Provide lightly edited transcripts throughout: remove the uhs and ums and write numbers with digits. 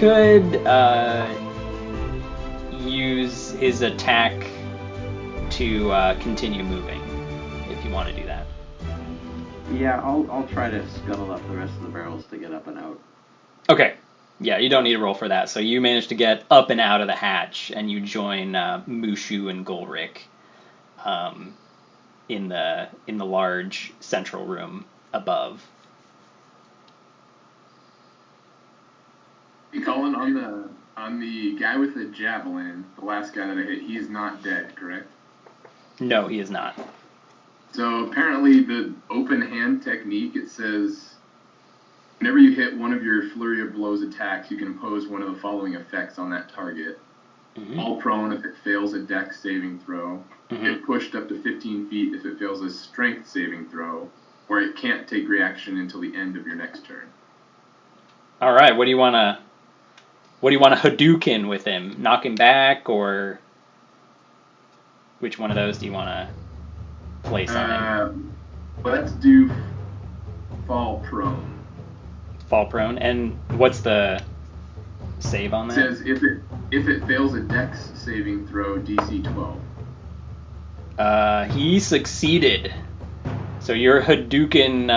could use his attack to continue moving, if you want to do that. Yeah, I'll try to scuttle up the rest of the barrels to get up and out. Okay. Yeah, you don't need to roll for that. So you manage to get up and out of the hatch, and you join Mushu and Golrick in the large central room above. Hey, Colin, on the guy with the javelin, the last guy that I hit, he is not dead, correct? No, he is not. So apparently the open hand technique, it says, whenever you hit one of your flurry of blows attacks, you can impose one of the following effects on that target. Mm-hmm. Fall prone if it fails a dex saving throw. Mm-hmm. Get pushed up to 15 feet if it fails a strength saving throw. Or it can't take reaction until the end of your next turn. All right, what do you want to Hadouken with him? Knock him back, or which one of those do you want to place on him? Let's do fall prone. Fall prone, and what's the save on that? It says if it fails a dex saving throw, DC 12. He succeeded. So your Hadouken,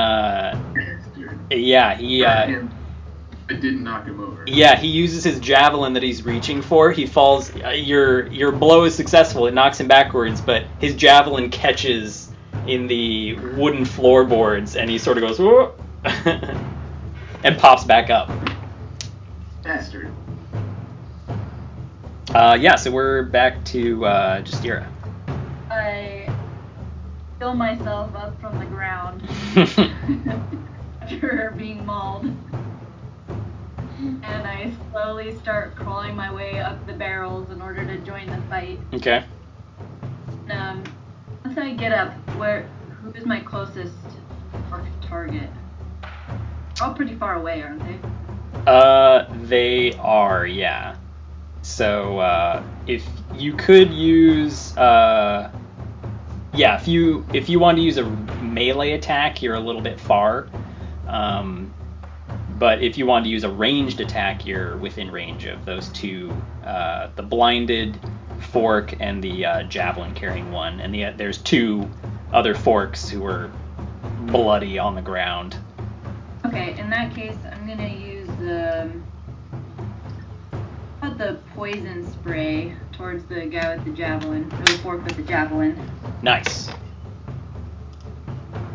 It didn't knock him over. Yeah, he uses his javelin that he's reaching for. He falls. Your blow is successful. It knocks him backwards, but his javelin catches in the wooden floorboards, and he sort of goes whoa, and pops back up. Bastard. So we're back to Justira. I fill myself up from the ground after being mauled. And I slowly start crawling my way up the barrels in order to join the fight. Okay. Once I get up, who is my closest target? They're all pretty far away, aren't they? They are, yeah. So, if you could use, if you want to use a melee attack, you're a little bit far. But if you want to use a ranged attack, you're within range of those two, the blinded fork and the javelin carrying one. And there's two other forks who are bloody on the ground. Okay, in that case, I'm going to use the poison spray towards the guy with the javelin, or the fork with the javelin. Nice.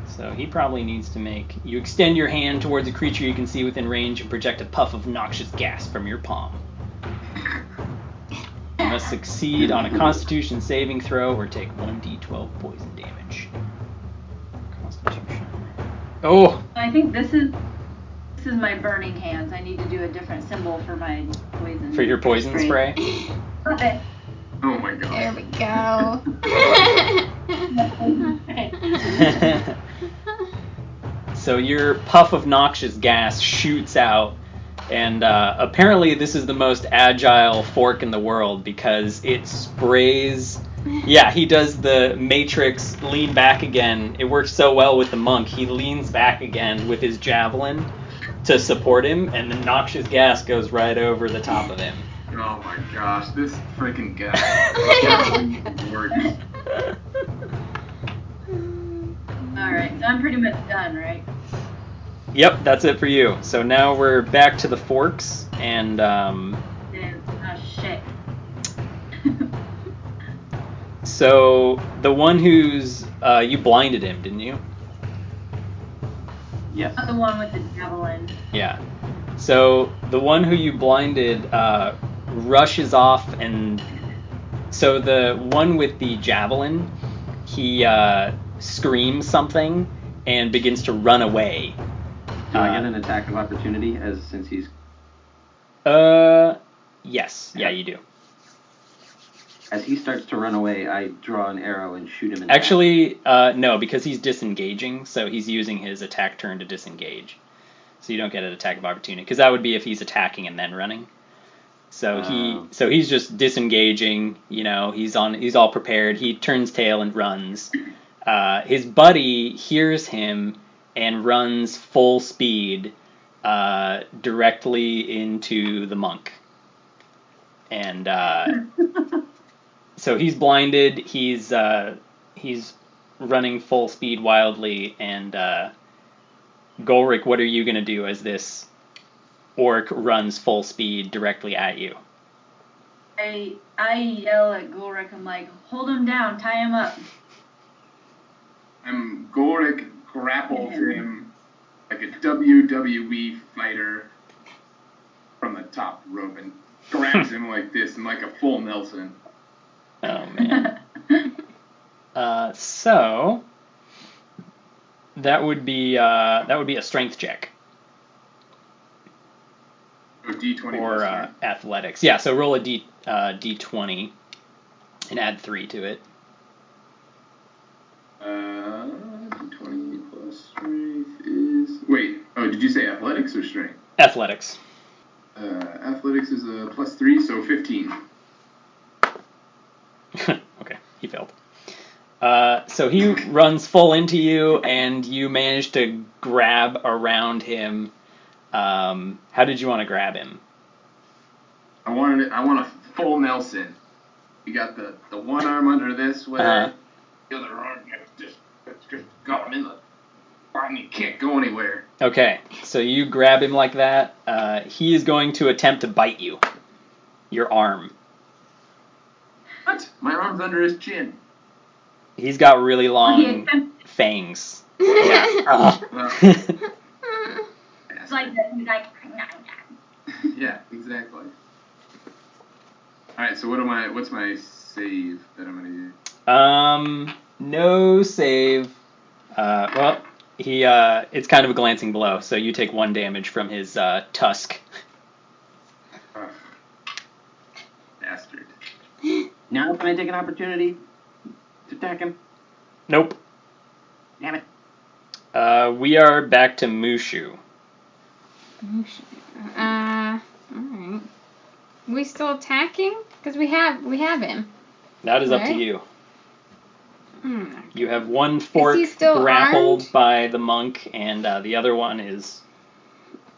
So he probably needs to make... You extend your hand towards a creature you can see within range and project a puff of noxious gas from your palm. You must succeed on a Constitution saving throw or take 1d12 poison damage. Constitution. Oh! I think this is my burning hands. I need to do a different symbol for my poison. For your poison spray? Okay. Oh my god. There we go. So your puff of noxious gas shoots out, and apparently this is the most agile fork in the world because it sprays... Yeah, he does the Matrix lean back again. It works so well with the monk. He leans back again with his javelin to support him, and the noxious gas goes right over the top of him. Oh my gosh, this freaking guy. Alright, so I'm pretty much done, right? Yep, that's it for you. So now we're back to the forks, and shit. So the one who's you blinded him, didn't you? Yes. Not the one with the javelin. Yeah. So the one who you blinded rushes off, and so the one with the javelin, he screams something and begins to run away. Do I get an attack of opportunity since he's... Yes. Yeah, you do. As he starts to run away, I draw an arrow and shoot him in Actually, no, because he's disengaging, so he's using his attack turn to disengage. So you don't get an attack of opportunity, because that would be if he's attacking and then running. So he's just disengaging, he's all prepared. He turns tail and runs. His buddy hears him and runs full speed directly into the monk. And so he's blinded. He's running full speed wildly. And Golric, what are you gonna do as this orc runs full speed directly at you? I yell at Golric. I'm like, hold him down, tie him up. Golric grapples him like a WWE fighter from the top rope and grabs him like this in like a full Nelson. Oh man. So that would be a strength check. D20 or athletics. Yeah, so roll a d20 and add 3 to it. D20 plus strength is... Wait, did you say athletics or strength? Athletics. Athletics is a plus 3, so 15. Okay, he failed. So he runs full into you, and you manage to grab around him. How did you want to grab him? I want a full Nelson. You got the one arm under this way, the other arm just got him in the bottom. You can't go anywhere. Okay, so you grab him like that. He is going to attempt to bite you. Your arm. What? My arm's under his chin. He's got really long fangs. Yeah. It's like this. He's like. Yeah, exactly. All right, so what's my save that I'm gonna do? No save. Well, it's kind of a glancing blow, so you take 1 damage from his tusk. Bastard. Now can I take an opportunity to attack him? Nope. Damn it. We are back to Mushu. Alright. We still attacking? Because we have him. That is up to Right. you. Mm. You have one fork still grappled armed? by the monk, and the other one is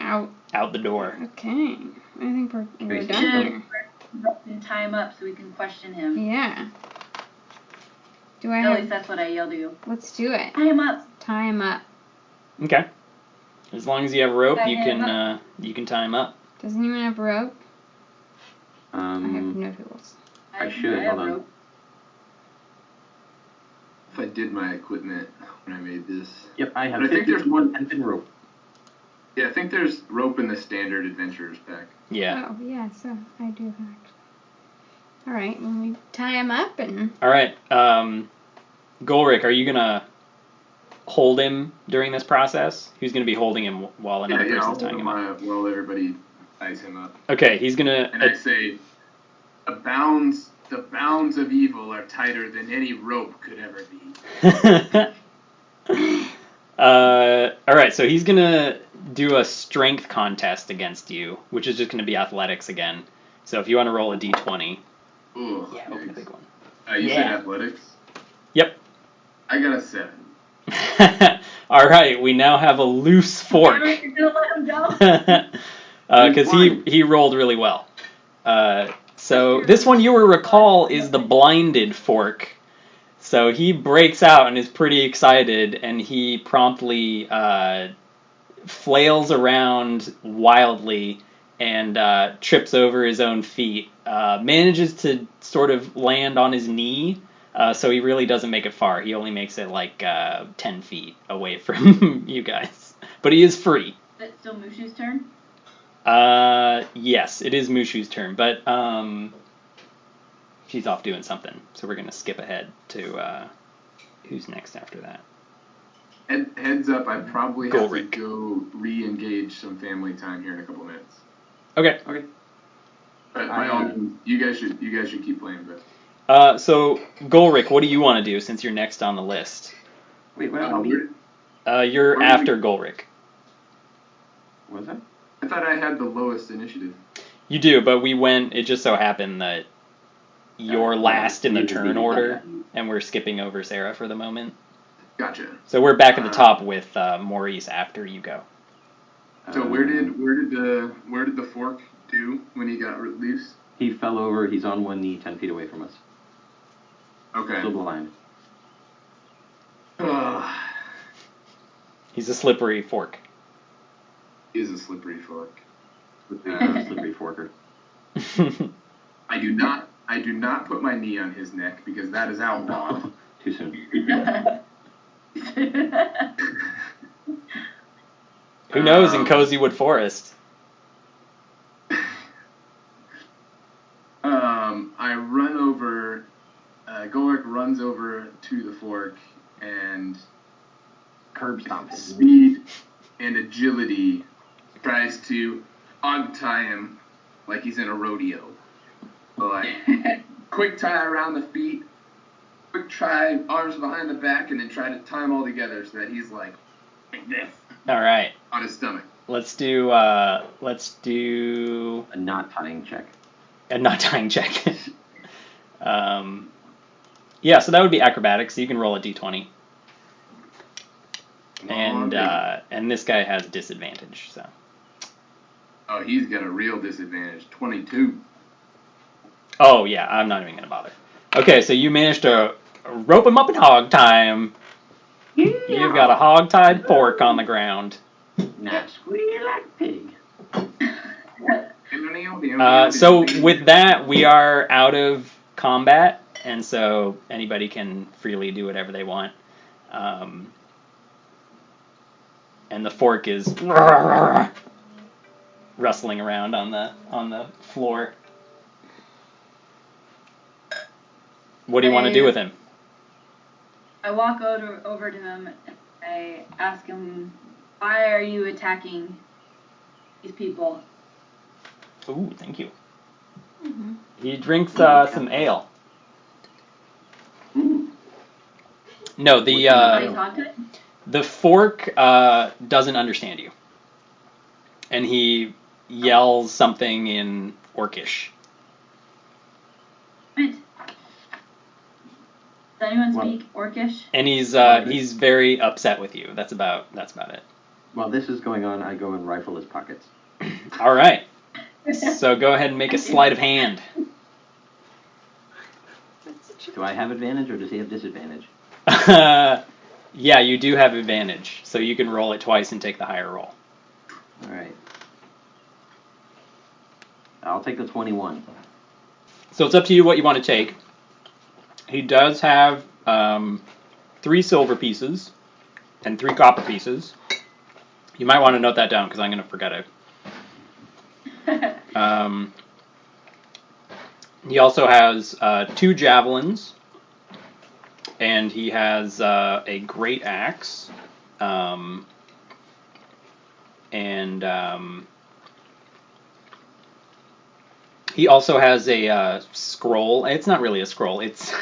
Out the door. Okay. I think we're Wait, done here. And tie him up so we can question him. Yeah. Do I At have... least that's what I yelled to you. Let's do it. Tie him up. Tie him up. Okay. As long as you have rope, Tie you him can tie him up. Does anyone have rope? I have Um, no tools. I should, have hold on. rope. If I did my equipment when I made this. yep, I have But I think there's 51 10 rope. Yeah, I think there's rope in the standard adventurers pack. Yeah. Oh, yeah, so I do that. Alright, when we tie him up and... All right. Golric, are you gonna hold him during this process? Who's gonna be holding him while another I'll person's hold tying him up? while everybody ties him up. Okay, he's gonna. And I say, the bounds of evil are tighter than any rope could ever be. All right, so he's gonna do a strength contest against you, which is just gonna be athletics again. So if you want to roll a d20. Ooh, Yeah, open a big one. You said athletics? Yep. I got a 7. All right, we now have a loose fork. You're gonna let him go? Because he rolled really well. So this one you will recall is the blinded fork. So he breaks out and is pretty excited, and he promptly flails around wildly and trips over his own feet. Manages to sort of land on his knee, so he really doesn't make it far. He only makes it like 10 feet away from you guys. But he is free. Is it still Mushu's turn? Yes, it is Mushu's turn, but she's off doing something, so we're gonna skip ahead to who's next after that. Heads up, I probably have Golric. to go re-engage some family time here in a couple minutes. Okay. But by all means, you guys should keep playing. But So Golric, what do you want to do since you're next on the list? Wait, what about me? You're after Golric. Was that? I thought I had the lowest initiative. You do, but it just so happened that you're last in the turn order, and we're skipping over Sarah for the moment. Gotcha. So we're back at the top with Maurice after you go. So where did the fork do when he got loose? He fell over. He's on one knee, 10 feet away from us. Okay. Still blind. He's a slippery fork. Is a slippery fork. Slippery forker. I do not put my knee on his neck because that is outlawed. Too soon. Who knows in Cozywood Forest? I run over. Golric runs over to the fork and Curb stomp him. speed and agility tries to untie him like he's in a rodeo. So like quick tie around the feet, quick try arms behind the back, and then try to tie them all together so that he's like this All right. on his stomach. Let's do A knot tying check. a knot tying check. Yeah, so that would be acrobatics. So you can roll a d20. And this guy has disadvantage. So. Oh, he's got a real disadvantage. 22. Oh yeah, I'm not even gonna bother. Okay, so you managed to rope him up and hog tie him. Yeah. You've got a hog-tied fork on the ground. Now squeal like a pig. So with that, we are out of combat, and so anybody can freely do whatever they want. And the fork is rustling around on the floor. What do you want to do with him? I walk over to him. I ask him, "Why are you attacking these people?" Ooh, thank you. Mm-hmm. He drinks some ale. No, the fork doesn't understand you, and he yells something in Orkish. Does anyone speak Orkish? And he's very upset with you. That's about it. While this is going on, I go and rifle his pockets. All right. So go ahead and make a sleight of hand. Do I have advantage or does he have disadvantage? Yeah, you do have advantage, so you can roll it twice and take the higher roll. All right. I'll take the 21. So it's up to you what you want to take. He does have 3 silver pieces and 3 copper pieces. You might want to note that down because I'm going to forget it. He also has 2 javelins, and he has a great axe, and he also has a scroll. It's not really a scroll. It's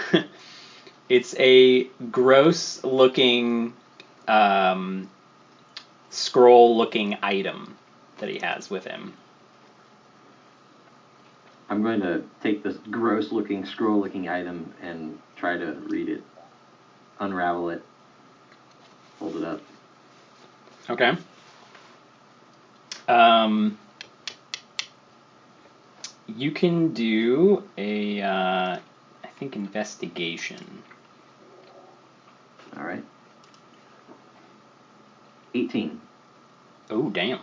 it's a gross-looking scroll-looking item that he has with him. I'm going to take this gross-looking, scroll-looking item and try to read it. Unravel it. Hold it up. Okay. You can do a, I think, investigation. All right. 18. Oh, damn.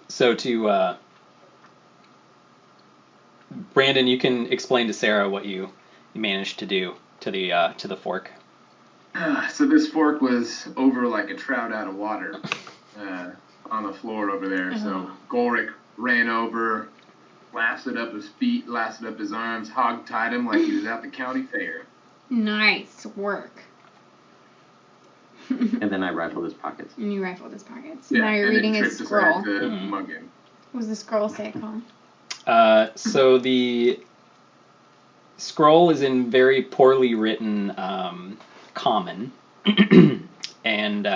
So to, Brandon, you can explain to Sarah what you managed to do to the fork. So this fork was over like a trout out of water on the floor over there. So Golric ran over, lasted up his feet, lasted up his arms, hog-tied him like he was at the county fair. Nice work. And then I rifled his pockets. And you rifled his pockets. Yeah, Now you're reading his scroll. To mug him. What does the scroll say, Colin? So the scroll is in very poorly written common, and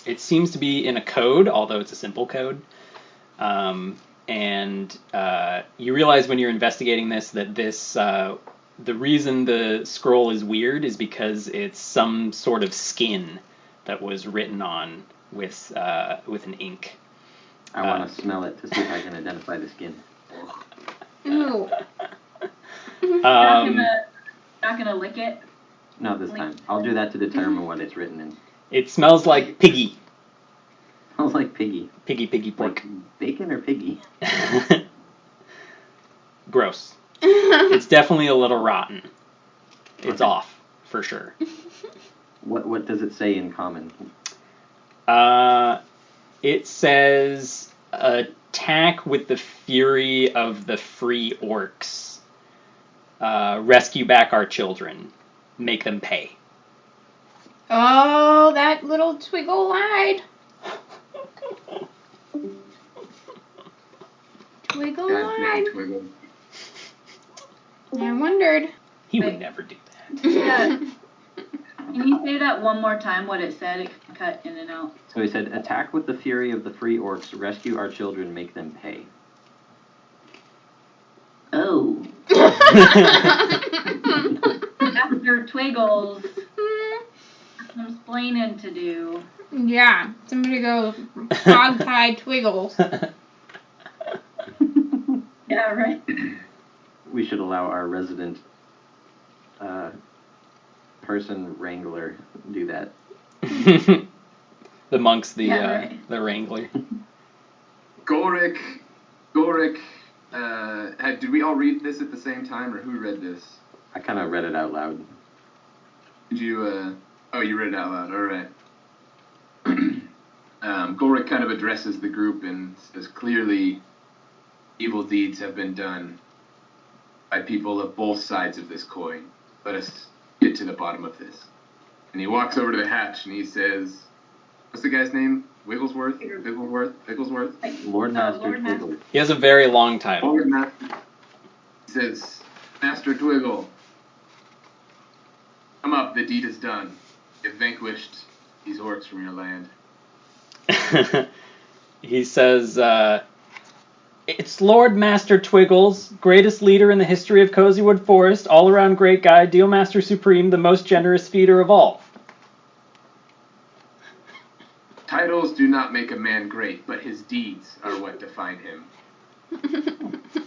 it seems to be in a code, although it's a simple code. And you realize when you're investigating this that this the reason the scroll is weird is because it's some sort of skin that was written on with an ink. I want to smell it to see if I can identify the skin. Ooh. Not gonna lick it. No, this time. I'll do that to determine what it's written in. It smells like piggy. Smells like piggy. Piggy pork. Like bacon or piggy? Gross. It's definitely a little rotten. It's off, for sure. What does it say in common? It says, attack with the fury of the free orcs. Rescue back our children. Make them pay. Oh, that little twiggle lied. Twiggle lied. Twiggle. I wondered. He would never do that. Yeah. Can you say that one more time, what it said? It cut in and out. So he said, attack with the fury of the free orcs, rescue our children, make them pay. Oh. After Twiggles, some splaining to do. Yeah, somebody go hog-tie Twiggles. Yeah, right. We should allow our resident person wrangler do that. The monk's the wrangler. Gorik, did we all read this at the same time, or who read this? I kind of read it out loud. Did you, you read it out loud, alright. Gorik kind of addresses the group and says, clearly, evil deeds have been done by people of both sides of this coin. Let us get to the bottom of this. And he walks over to the hatch and he says, what's the guy's name? Wigglesworth? Lord Master Twiggle. He has a very long title. Lord Master. He says, Master Twiggle, come up, the deed is done. You've vanquished these orcs from your land. He says, it's Lord Master Twiggles, greatest leader in the history of Cozywood Forest, all-around great guy, Deal Master Supreme, the most generous feeder of all. Titles do not make a man great, but his deeds are what define him.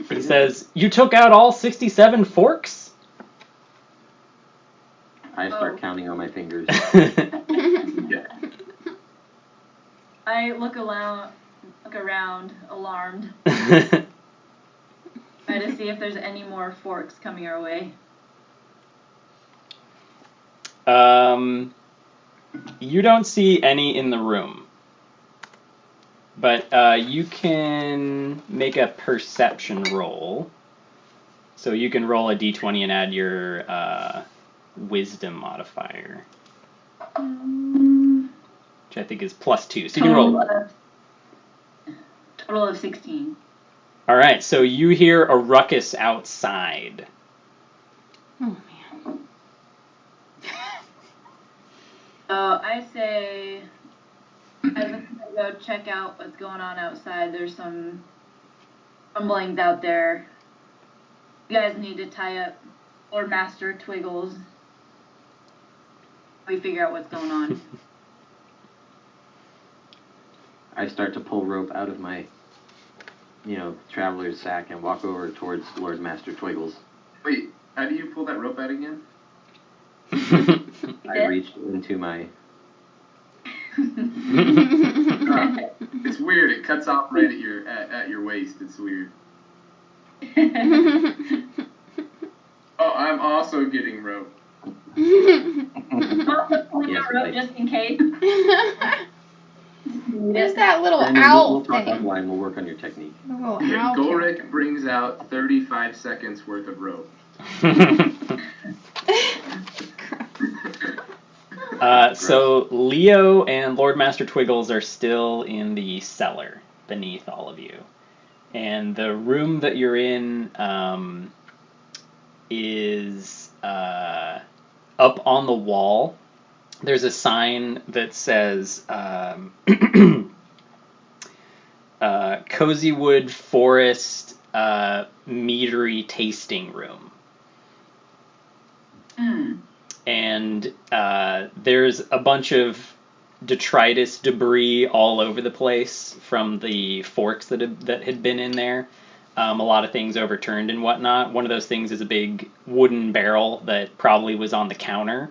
He says, you took out all 67 forks? I start counting on my fingers. Yeah. I look around, alarmed. Try to see if there's any more forks coming our way. You don't see any in the room. But you can make a perception roll. So you can roll a d20 and add your wisdom modifier. Which I think is +2. So you can roll. Total of 16. Alright, so you hear a ruckus outside. Oh, man. So I say, as I go check out what's going on outside, there's some rumblings out there. You guys need to tie up Lord Master Twiggles. We figure out what's going on. I start to pull rope out of my, traveler's sack and walk over towards Lord Master Twiggles. Wait, how do you pull that rope out again? I reached into my... It's weird. It cuts off right at your waist. It's weird. Oh, I'm also getting rope. Yes, rope just in case. There's that little Brandon, owl we'll talk thing. offline. We'll work on your technique. The little owl Gorik brings out 35 seconds worth of rope. So Leo and Lord Master Twiggles are still in the cellar beneath all of you. And the room that you're in is up on the wall. There's a sign that says Cozywood Forest Meadery Tasting Room. And there's a bunch of detritus debris all over the place from the forks that had been in there. A lot of things overturned and whatnot. One of those things is a big wooden barrel that probably was on the counter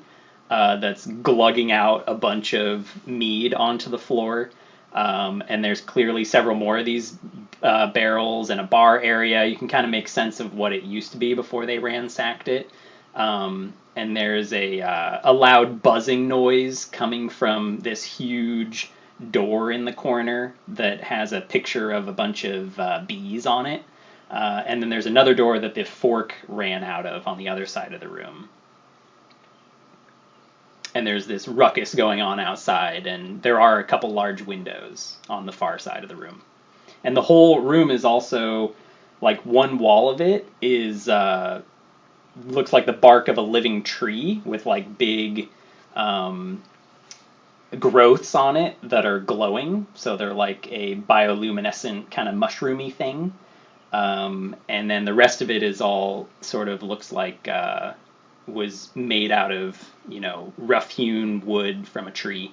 that's glugging out a bunch of mead onto the floor. And there's clearly several more of these barrels and a bar area. You can kind of make sense of what it used to be before they ransacked it. And there's a loud buzzing noise coming from this huge door in the corner that has a picture of a bunch of bees on it. And then there's another door that the fork ran out of on the other side of the room. And there's this ruckus going on outside, and there are a couple large windows on the far side of the room. And the whole room is also, like, one wall of it is, looks like the bark of a living tree with, like, big growths on it that are glowing. So they're like a bioluminescent kind of mushroomy thing. And then the rest of it is all sort of looks like was made out of, rough-hewn wood from a tree.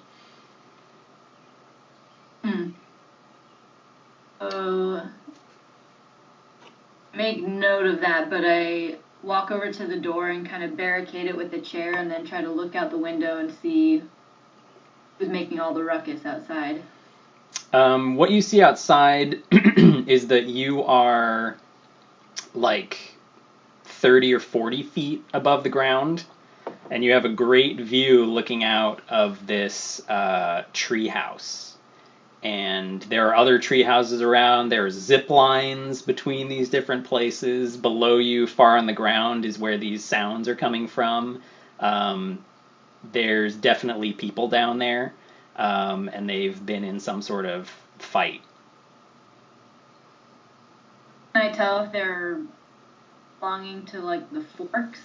Make note of that, but I walk over to the door and kind of barricade it with a chair and then try to look out the window and see who's making all the ruckus outside. What you see outside is that you are like 30 or 40 feet above the ground, and you have a great view looking out of this tree house. And there are other tree houses around. There are zip lines between these different places. Below you, far on the ground, is where these sounds are coming from. There's definitely people down there, and they've been in some sort of fight. Can I tell if they're belonging to, like, the Forks,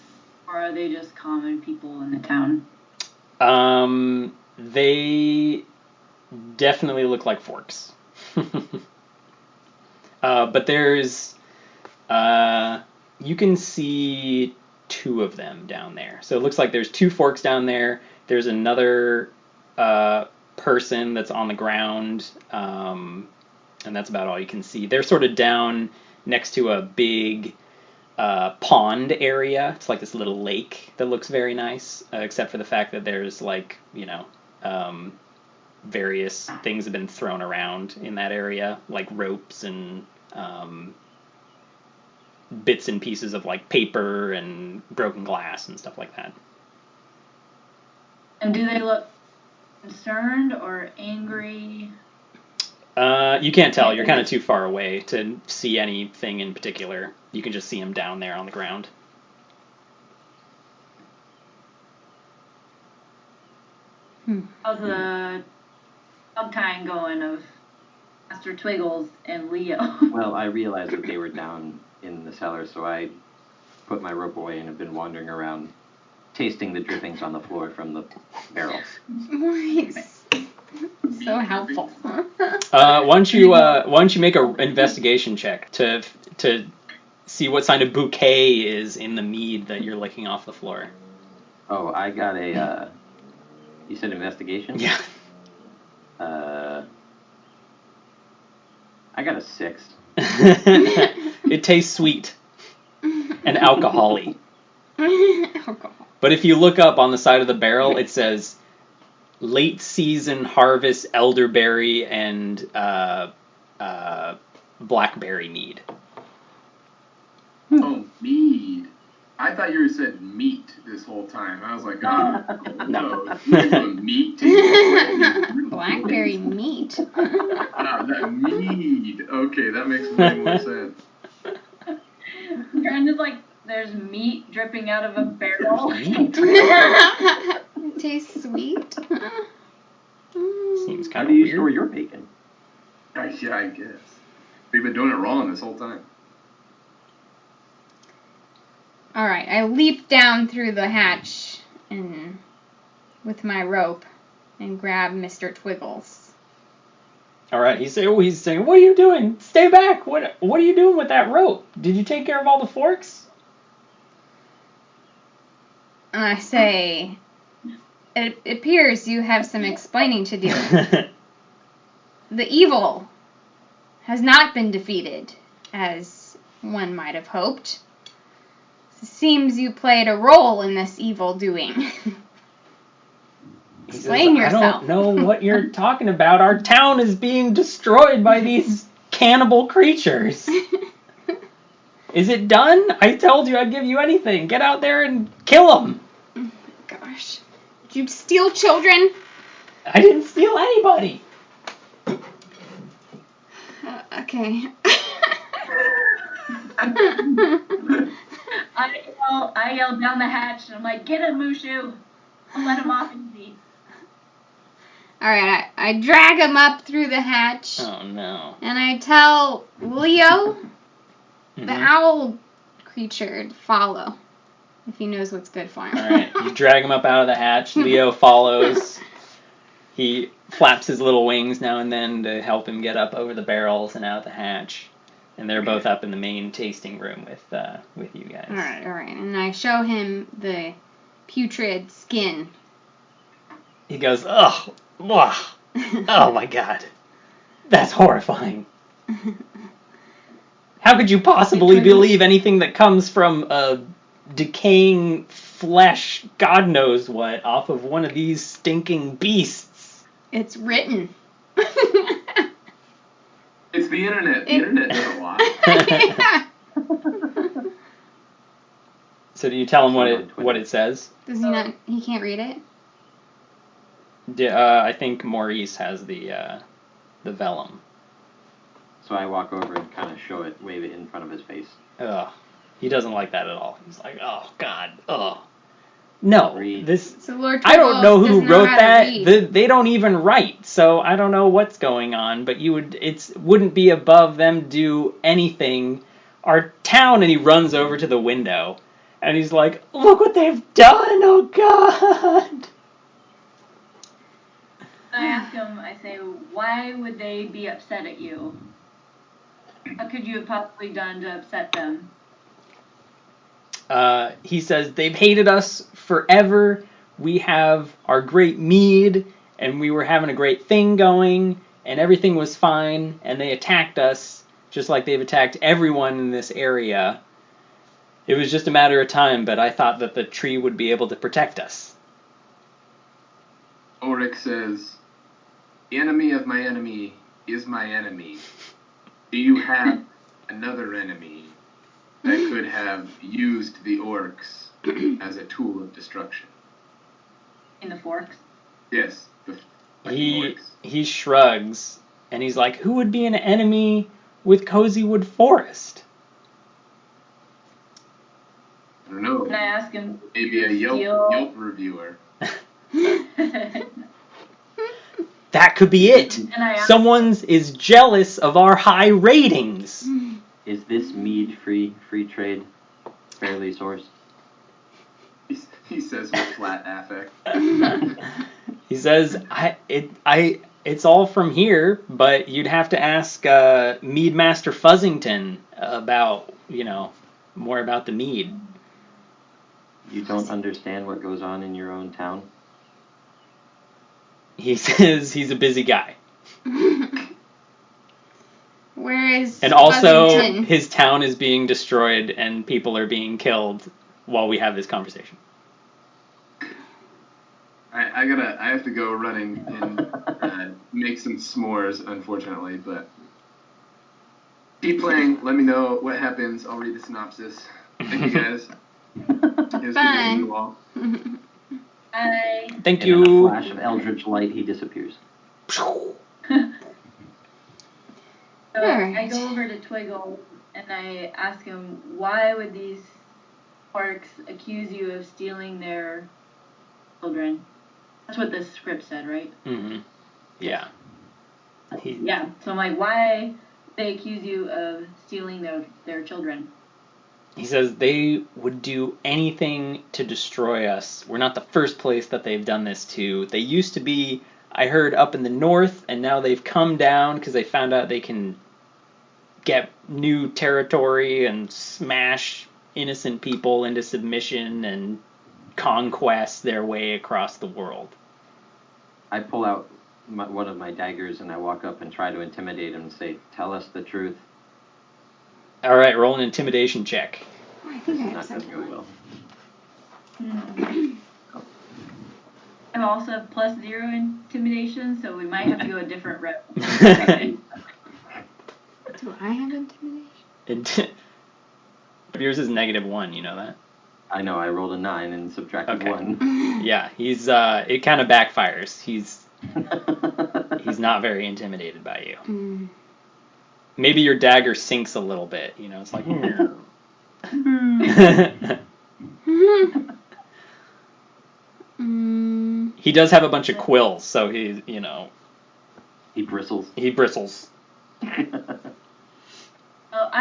or are they just common people in the town? They definitely look like Forks. But there's, you can see two of them down there. So it looks like there's two Forks down there. There's another person that's on the ground, and that's about all you can see. They're sort of down next to a big pond area. It's like this little lake that looks very nice, except for the fact that there's, like, various things have been thrown around in that area, like ropes and bits and pieces of, like, paper and broken glass and stuff like that. And do they look concerned or angry? You can't tell. You're kind of too far away to see anything in particular. You can just see them down there on the ground. How's the dog tying going of Master Twiggles and Leo? Well, I realized that they were down in the cellar, so I put my rope away and have been wandering around, tasting the drippings on the floor from the barrels. Nice. So helpful. Why don't you make an investigation check to see what kind of bouquet is in the mead that you're licking off the floor. Oh, I got a. You said investigation? Yeah. I got a 6. It tastes sweet and alcohol-y. Alcohol. But if you look up on the side of the barrel, it says late season harvest elderberry and blackberry mead. Oh, mead. I thought you said meat this whole time. I was like, no. Meat. Blackberry meat. That mead. Okay, that makes way more sense. And it's like there's meat dripping out of a barrel. It tastes sweet. Seems How kind do of you weird. store your bacon? Yeah, I guess. We've been doing it wrong this whole time. All right, I leap down through the hatch and with my rope and grab Mr. Twiggles. All right, he's saying, "What are you doing? Stay back! What are you doing with that rope? Did you take care of all the forks?" And I say, it appears you have some explaining to do. The evil has not been defeated, as one might have hoped. It seems you played a role in this evil doing. Explain yourself. I don't know what you're talking about. Our town is being destroyed by these cannibal creatures. Is it done? I told you I'd give you anything. Get out there and kill them. Gosh. Did you steal children? I didn't steal anybody. Okay. I yell down the hatch and I'm like, get him, Mushu. I'll let him off easy. Alright, I drag him up through the hatch. Oh no. And I tell Leo, the owl creature, to follow. If he knows what's good for him. Alright, you drag him up out of the hatch. Leo follows. He flaps his little wings now and then to help him get up over the barrels and out the hatch. And they're both up in the main tasting room with you guys. Alright. And I show him the putrid skin. He goes, ugh, ugh, oh my god, that's horrifying. How could you possibly believe anything that comes from a decaying flesh, God knows what, off of one of these stinking beasts? It's written. It's the internet. The internet does a lot. Yeah. So do you tell him what it says? Does he not? He can't read it? I think Maurice has the vellum. So I walk over and kind of show it, wave it in front of his face. Ugh. He doesn't like that at all. He's like, oh, God, ugh. No, this. So Lord I don't know who wrote that. Read. They don't even write, so I don't know what's going on. But wouldn't be above them do anything. Our town, and he runs over to the window, and he's like, look what they've done! Oh God! I ask him. I say, why would they be upset at you? What could you have possibly done to upset them? He says, they've hated us forever. We have our great mead, and we were having a great thing going, and everything was fine, and they attacked us, just like they've attacked everyone in this area. It was just a matter of time, but I thought that the tree would be able to protect us. Oryx says, the enemy of my enemy is my enemy. Do you have another enemy that could have used the orcs as a tool of destruction? In the forks? Yes. He shrugs, and he's like, who would be an enemy with Cozywood Forest? I don't know. Can I ask him? Maybe a Yelp reviewer. That could be it. Someone's is jealous of our high ratings. Is this mead free trade, fairly sourced? He says with flat affect. He says, it's all from here, but you'd have to ask Mead Master Fuzzington about, more about the mead. You don't understand what goes on in your own town? He says he's a busy guy. Where is And also, Fuzzington? his town is being destroyed and people are being killed while we have this conversation. I have to go running and make some s'mores, unfortunately, but keep playing. Let me know what happens. I'll read the synopsis. Thank you guys. Bye. Bye. Thank And you. in a flash of eldritch light, he disappears. So Alright. I go over to Twiggle and I ask him, why would these orcs accuse you of stealing their children? That's what the script said, right? Mm-hmm. Yeah. Yeah. So I'm like, why they accuse you of stealing their children? He says they would do anything to destroy us. We're not the first place that they've done this to. They used to be, I heard, up in the north, and now they've come down because they found out they can get new territory and smash innocent people into submission and conquest their way across the world. I pull out one of my daggers and I walk up and try to intimidate him and say, "Tell us the truth." All right, roll an intimidation check. Oh, I think I This have is not going to something. go well. I also have +0 intimidation, so we might have to go a different route. Do I have intimidation? But yours is -1, you know that? I know, I rolled a 9 and subtracted Okay. 1. Yeah, he's it kind of backfires. He's not very intimidated by you. Mm. Maybe your dagger sinks a little bit, you know, it's like He does have a bunch of quills, so he, you know, He bristles. he bristles. I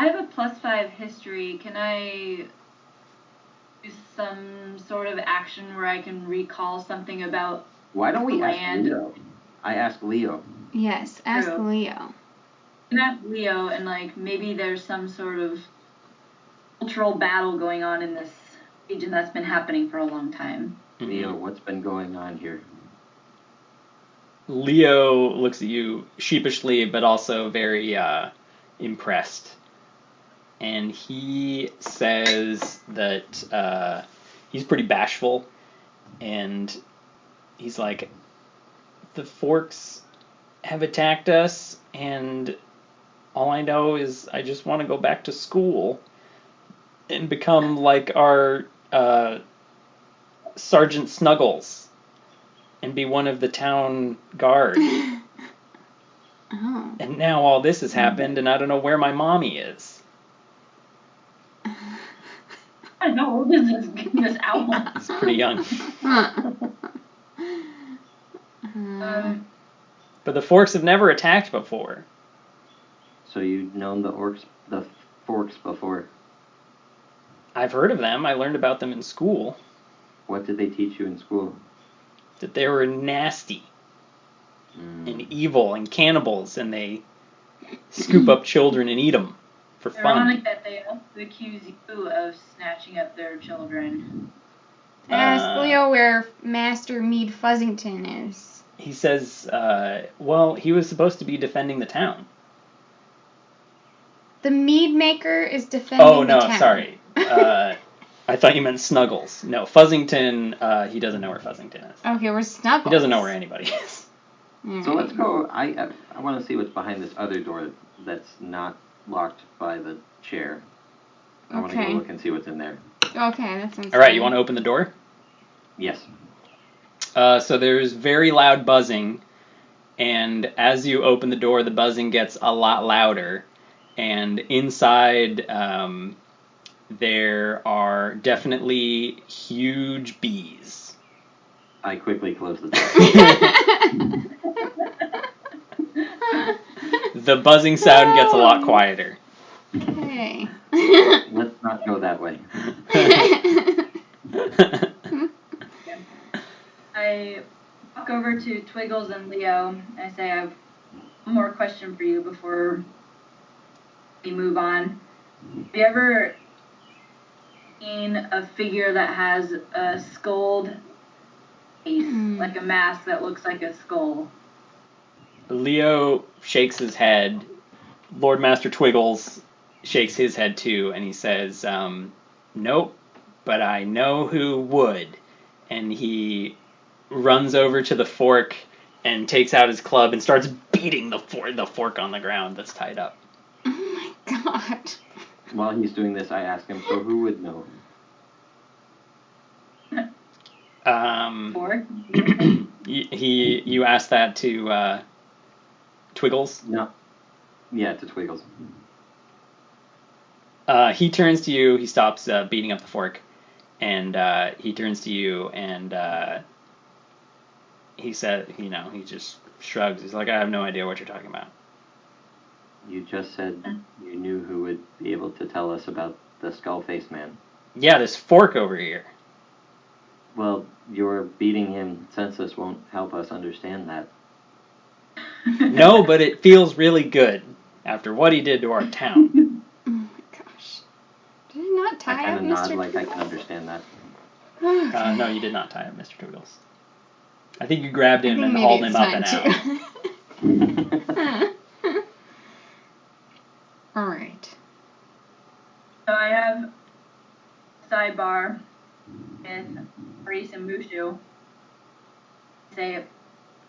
have a +5 history. Can I do some sort of action where I can recall something about Why don't we ask land? Leo? I asked Leo. Yes, ask True. Leo. Can I ask Leo and like maybe there's some sort of cultural battle going on in this region that's been happening for a long time. Leo, what's been going on here? Leo looks at you sheepishly, but also very impressed. And he says that he's pretty bashful, and he's like, the Forks have attacked us, and all I know is I just want to go back to school and become like our Sergeant Snuggles and be one of the town guard. Oh. And now all this has happened, and I don't know where my mommy is. I know this owl. He's pretty young. But the Forks have never attacked before. So you've known the Forks before. I've heard of them. I learned about them in school. What did they teach you in school? That they were nasty and evil and cannibals, and they scoop up children and eat them for fun. Ironic that they also accuse you of snatching up their children. Ask Leo where Master Mead Fuzzington is. He says, well, he was supposed to be defending the town. The mead maker is defending Oh, the no, town. sorry. I thought you meant Snuggles. No, Fuzzington, he doesn't know where Fuzzington is. Okay, we're Snuggles. He doesn't know where anybody is. So let's go. I want to see what's behind this other door that's not locked by the chair. I want to Okay. go look and see what's in there. Okay, that sounds All right, good. you want to open the door? Yes. So there's very loud buzzing, and as you open the door, the buzzing gets a lot louder, and inside there are definitely huge bees. I quickly close the door. The buzzing sound gets a lot quieter. Okay. Let's not go that way. I walk over to Twiggles and Leo. I say, I have one more question for you before we move on. Have you ever seen a figure that has a skulled face, like a mask that looks like a skull? Leo shakes his head. Lord Master Twiggles shakes his head too, and he says, nope, but I know who would. And he runs over to the fork and takes out his club and starts beating the fork on the ground that's tied up. Oh my god. While he's doing this, I ask him, so who would know? Fork? You asked that to Twiggles? No. Yeah, to Twiggles. He turns to you, he stops beating up the fork, and he turns to you, and he said, he just shrugs. He's like, I have no idea what you're talking about. You just said you knew who would be able to tell us about the skull-faced man. Yeah, this fork over here. Well, your beating him senseless won't help us understand that. No, but it feels really good after what he did to our town. Oh my gosh. Did it not I tie kind up of nod Mr. like I can Twiggles? understand that. No, you did not tie up Mr. Toodles. I think you grabbed him and maybe hauled him it's up and time out. All right. So I have sidebar with Maurice and Mushu. Say,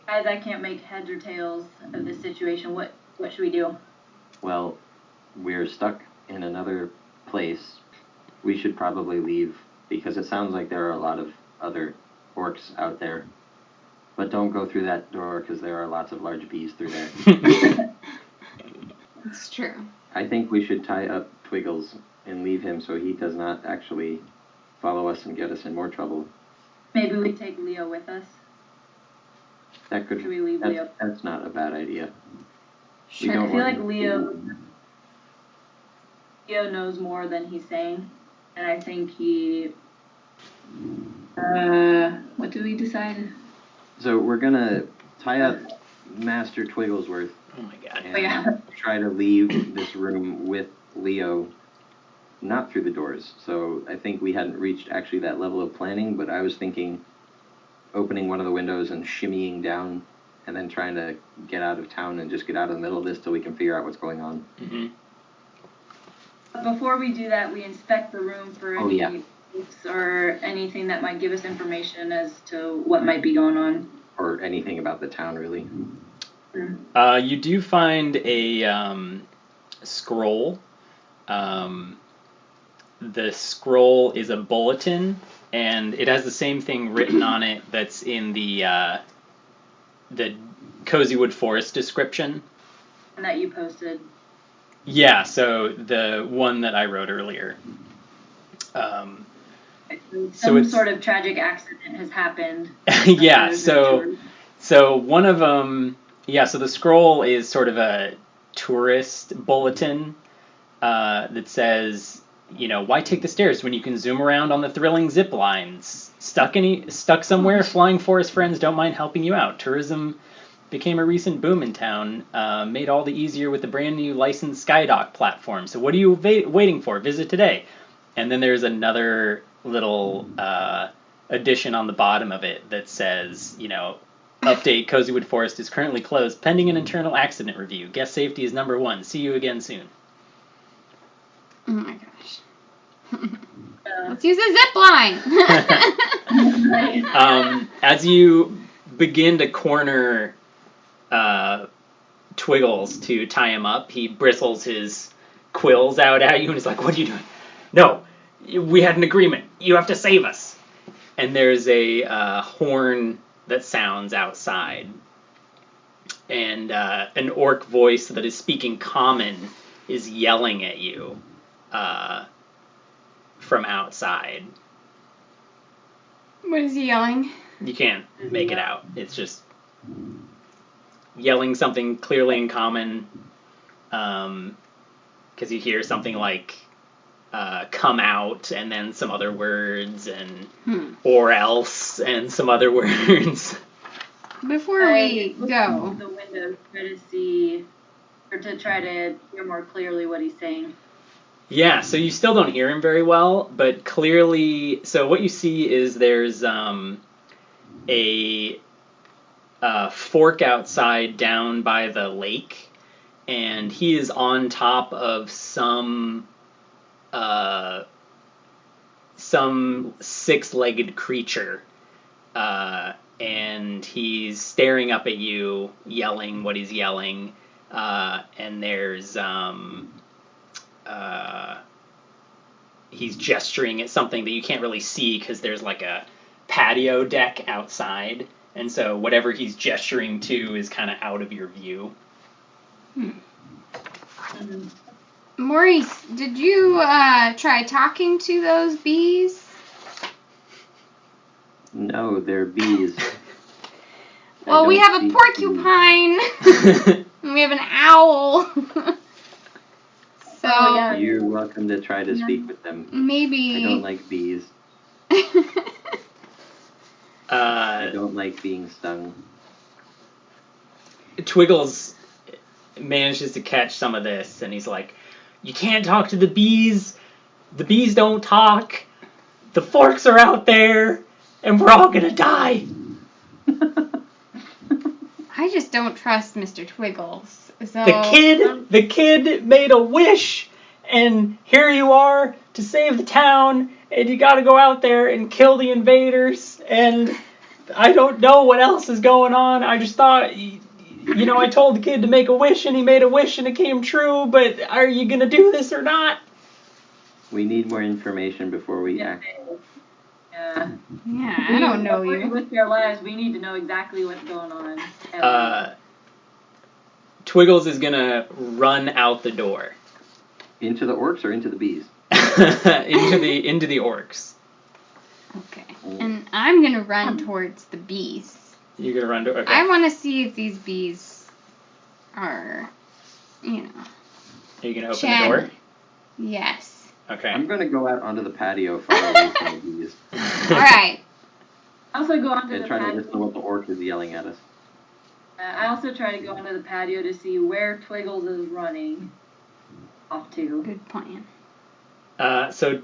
guys, I can't make heads or tails of this situation. What should we do? Well, we're stuck in another place. We should probably leave because it sounds like there are a lot of other orcs out there. But don't go through that door because there are lots of large bees through there. It's true. I think we should tie up Twiggles and leave him so he does not actually follow us and get us in more trouble. Maybe we take Leo with us. That could. Should we leave Leo? That's not a bad idea. Sure. We don't I feel want like Leo knows more than he's saying, and I think he. What do we decide? So we're gonna tie up Master Twigglesworth Oh my god. and try to leave this room with Leo, not through the doors. So I think we hadn't reached actually that level of planning, but I was thinking opening one of the windows and shimmying down and then trying to get out of town and just get out of the middle of this till we can figure out what's going on. Mm-hmm. Before we do that, we inspect the room for any books or anything that might give us information as to what might be going on. Or anything about the town, really. You do find a scroll. The scroll is a bulletin, and it has the same thing written on it that's in the Cozywood Forest description. And that you posted. Yeah, so the one that I wrote earlier. Some sort of tragic accident has happened. Yeah, so one of them, so the scroll is sort of a tourist bulletin that says, why take the stairs when you can zoom around on the thrilling zip lines? Stuck somewhere? Flying forest friends don't mind helping you out. Tourism became a recent boom in town, made all the easier with the brand new licensed Skydock platform. So what are you waiting for? Visit today. And then there's another little addition on the bottom of it that says, update, Cozywood Forest is currently closed, pending an internal accident review. Guest safety is number one. See you again soon. Oh my gosh. Let's use a zip line. As you begin to corner Twiggles to tie him up, he bristles his quills out at you and is like, what are you doing? No, we had an agreement. You have to save us. And there's a horn that sounds outside. And an orc voice that is speaking common is yelling at you from outside. What is he yelling? You can't make it out. It's just yelling something clearly in common, because you hear something like come out and then some other words and or else and some other words. Before we go, the window to see or to try to hear more clearly what he's saying. Yeah, so you still don't hear him very well, but clearly, so what you see is there's a fork outside down by the lake, and he is on top of some six-legged creature, and he's staring up at you, yelling what he's yelling, and there's he's gesturing at something that you can't really see because there's like a patio deck outside, and so whatever he's gesturing to is kind of out of your view. Maurice, did you try talking to those bees? No, they're bees. Well, we have a porcupine. And we have an owl. So you're welcome to try to speak with them. Maybe I don't like bees. I don't like being stung. Twiggles manages to catch some of this, and he's like, you can't talk to the bees. The bees don't talk. the forks are out there, and we're all gonna die. I just don't trust Mr. Twiggles. So The kid made a wish, and here you are to save the town, and you gotta go out there and kill the invaders, and I don't know what else is going on. I just thought, I told the kid to make a wish, and he made a wish, and it came true, but are you gonna do this or not? We need more information before we act. Yeah. Yeah, I don't know you. With their lives, we need to know exactly what's going on. Twiggles is gonna run out the door. Into the orcs or into the bees? into the orcs. Okay. And I'm gonna run towards the bees. You're gonna run to. Okay. I want to see if these bees are, Are you gonna open chatty. the door? Yes. Okay. I'm going to go out onto the patio far away from the bees. All right. I also go onto And the try to patio. listen to what the orc is yelling at us. I also try to go onto the patio to see where Twiggles is running off to. Good plan. So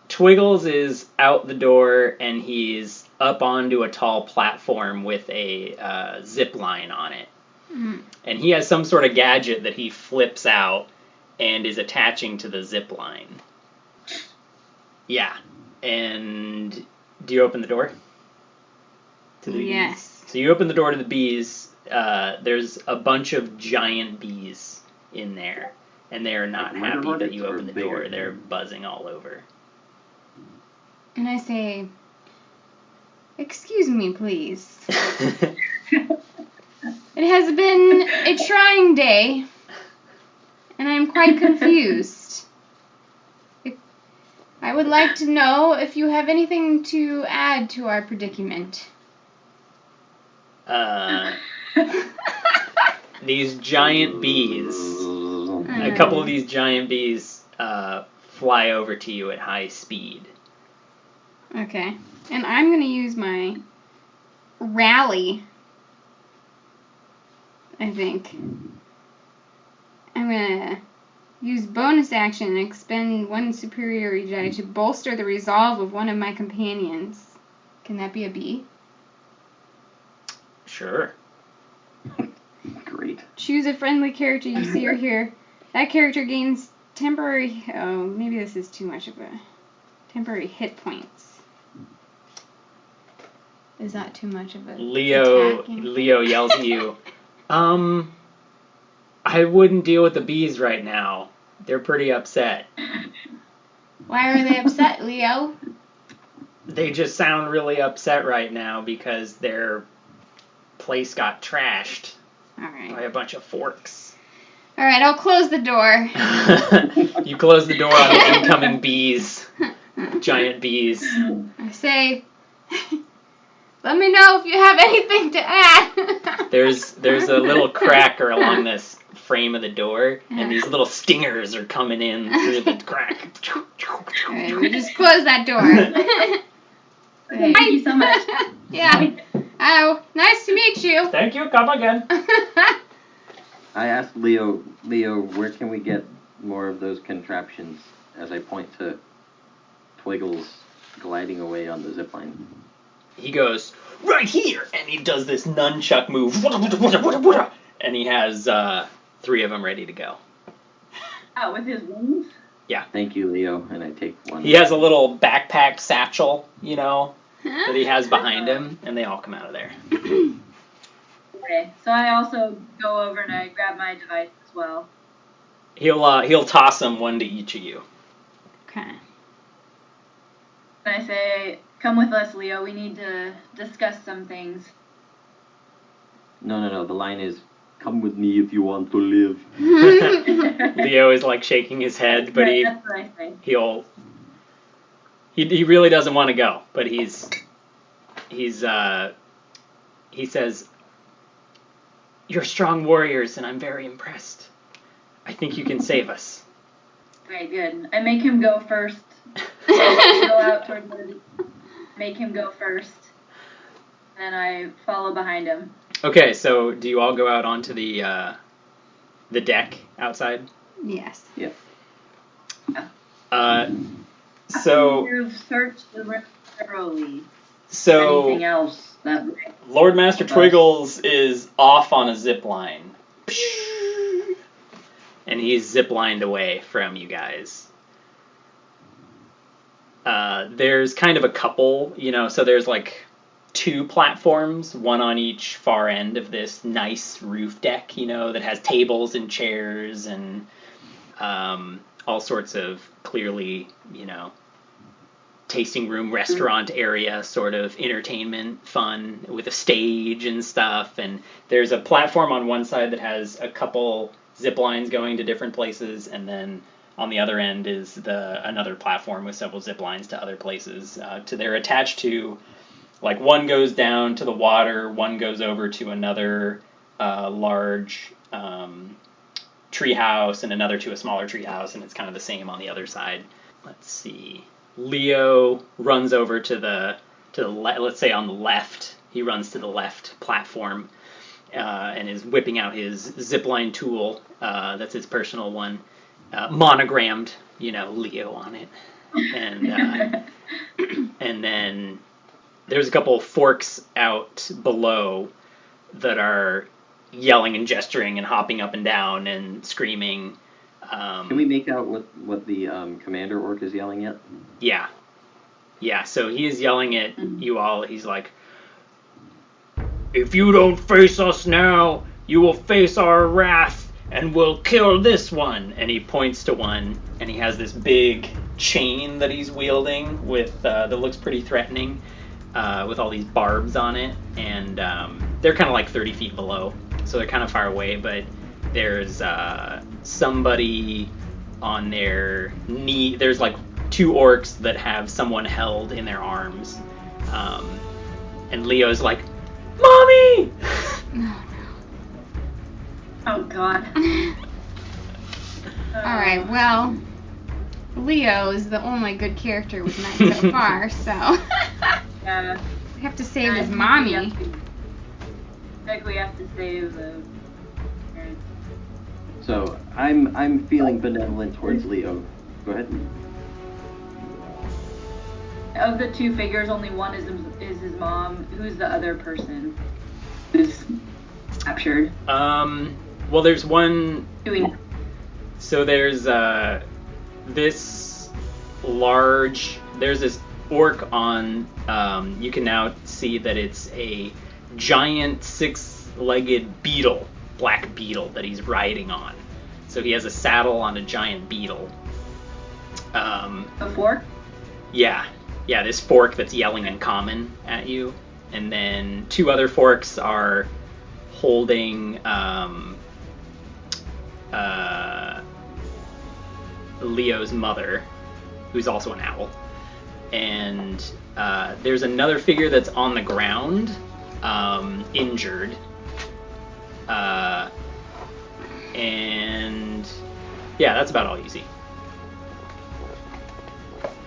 Twiggles is out the door, and he's up onto a tall platform with a zip line on it. Mm. And he has some sort of gadget that he flips out and is attaching to the zip line. Yeah. And do you open the door? To the Yes. bees? So you open the door to the bees. There's a bunch of giant bees in there. And they are not Like murder happy that you hornets or opened the bigger? door. They're buzzing all over. And I say, "Excuse me, please. It has been a trying day, and I am quite confused. I would like to know if you have anything to add to our predicament." These giant bees, a couple of these giant bees fly over to you at high speed. Okay. And I'm going to use my rally, I think. I'm going to use bonus action and expend one superiority die to bolster the resolve of one of my companions. Can that be a bee? Sure. Great. Choose a friendly character you see or hear. That character gains temporary... Oh, maybe this is too much of a... Temporary hit points. Is that too much of a... Leo yells at you. I wouldn't deal with the bees right now. They're pretty upset. Why are they upset, Leo? They just sound really upset right now because their place got trashed by Alright. a bunch of forks. Alright, I'll close the door. You close the door on the incoming bees. Giant bees. I say, let me know if you have anything to add. There's a little cracker along this frame of the door, and these little stingers are coming in through the crack. Alright, we just close that door. Okay, thank you so much. Yeah. Oh, nice to meet you. Thank you, come again. I asked Leo, where can we get more of those contraptions? As I point to Twiggles gliding away on the zipline. He goes, right here! And he does this nunchuck move. And he has 3 of them ready to go. Oh, with his wings? Thank you, Leo. And I take one. He has a little backpack satchel, that he has behind him, and they all come out of there. Okay, so I also go over and I grab my device as well. He'll toss them one to each of you. Okay. And I say, come with us, Leo. We need to discuss some things. No. The line is, come with me if you want to live. Leo is like shaking his head, but That's what I say. he really doesn't want to go, but he says, "You're strong warriors, and I'm very impressed. I think you can save us." Very good. I make him go first. Go out toward the... Make him go first. And I follow behind him. Okay, so do you all go out onto the deck outside? Yes. Yep. So you've searched the room thoroughly. So anything else that Lord Master Twiggles is off on a zip line. And he's ziplined away from you guys. There's kind of a couple, so there's like 2 platforms, one on each far end of this nice roof deck, that has tables and chairs and all sorts of clearly, tasting room, restaurant area sort of entertainment fun with a stage and stuff. And there's a platform on one side that has a couple zip lines going to different places, and then on the other end is another platform with several zip lines to other places. They're attached to, like, one goes down to the water, one goes over to another large tree house, and another to a smaller tree house, and it's kind of the same on the other side. Let's see. Leo runs over to the let's say on the left. He runs to the left platform and is whipping out his zipline tool. That's his personal one, monogrammed, Leo on it. And and then there's a couple of forks out below that are yelling and gesturing and hopping up and down and screaming. Can we make out what the commander orc is yelling at? Yeah. So he is yelling at you all. He's like, "If you don't face us now, you will face our wrath, and we'll kill this one." And he points to one, and he has this big chain that he's wielding with that looks pretty threatening, with all these barbs on it, and they're kind of like 30 feet below, so they're kind of far away, but there's somebody on their knee. There's like 2 orcs that have someone held in their arms, and Leo's like, "Mommy!" Oh God. Alright, well, Leo is the only good character we've met so far, so Yeah. we have to save his mommy. I think we have to save the parents. So I'm feeling benevolent towards Leo. Go ahead. Of the 2 figures, only one is his mom. Who's the other person who's captured? Well, there's one. So there's this large. There's this orc on. You can now see that it's a giant 6-legged beetle, black beetle that he's riding on. So he has a saddle on a giant beetle. A fork? Yeah, this fork that's yelling uncommon at you. And then 2 other forks are holding Leo's mother, who's also an owl. And there's another figure that's on the ground, injured. And yeah, that's about all you see.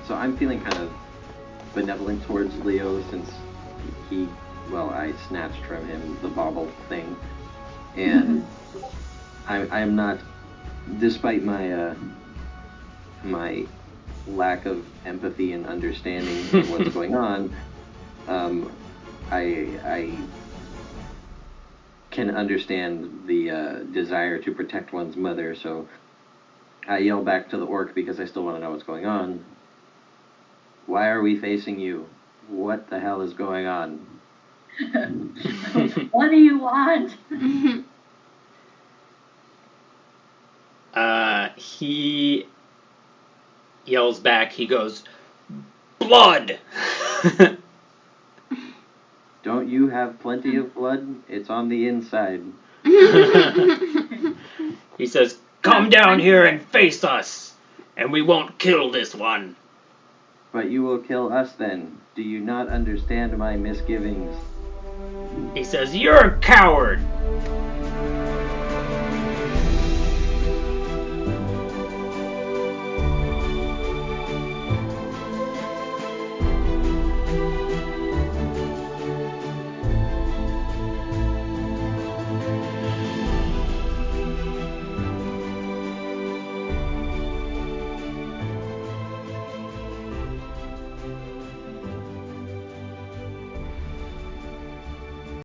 So I'm feeling kind of benevolent towards Leo since I snatched from him the bauble thing, and I am not, despite my my lack of empathy and understanding of what's going on, I can understand the desire to protect one's mother, so I yell back to the orc because I still want to know what's going on. Why are we facing you? What the hell is going on? What do you want? He yells back. He goes, "Blood!" Don't you have plenty of blood? It's on the inside. He says, "Come down here and face us, and we won't kill this one." But you will kill us then. Do you not understand my misgivings? He says, "You're a coward.